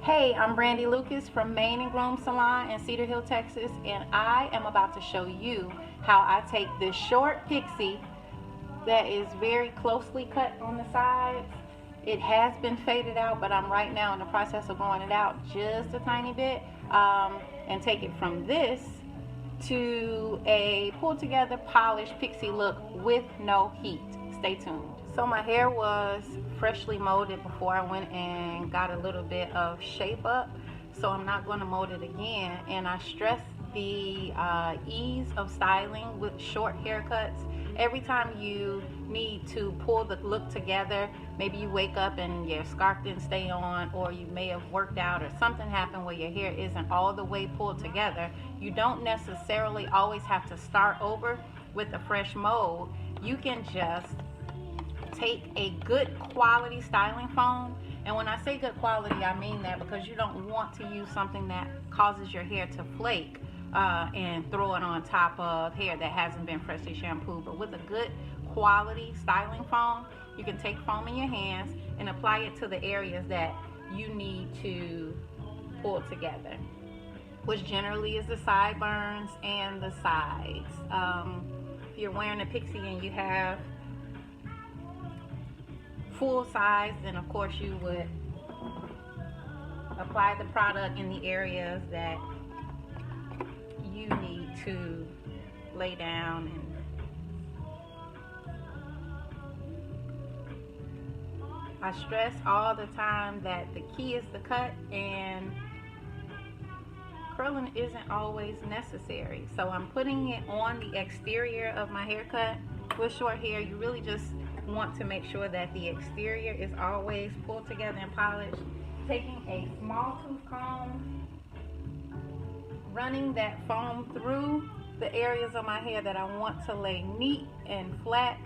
Hey, I'm Brandy Lucas from Mane and Groom Salon in Cedar Hill, Texas, and I am about to show you how I take this short pixie that is very closely cut on the sides. It has been faded out, but I'm right now in the process of growing it out just a tiny bit, and take it from this to a pulled together polished pixie look with no heat. Stay tuned. So my hair was freshly molded before I went and got a little bit of shape up, so I'm not going to mold it again. And I stress the ease of styling with short haircuts. Every time you need to pull the look together, maybe you wake up and your scarf didn't stay on, or you may have worked out or something happened where your hair isn't all the way pulled together, you don't necessarily always have to start over with a fresh mold. You can just take a good quality styling foam, and when I say good quality, I mean that because you don't want to use something that causes your hair to flake and throw it on top of hair that hasn't been freshly shampooed. But with a good quality styling foam, you can take foam in your hands and apply it to the areas that you need to pull together, which generally is the sideburns and the sides. If you're wearing a pixie and you have full size, then of course you would apply the product in the areas that you need to lay down. And I stress all the time that the key is the cut, and curling isn't always necessary. So I'm putting it on the exterior of my haircut. With short hair, you really just want to make sure that the exterior is always pulled together and polished. Taking a small tooth comb, running that foam through the areas of my hair that I want to lay neat and flat,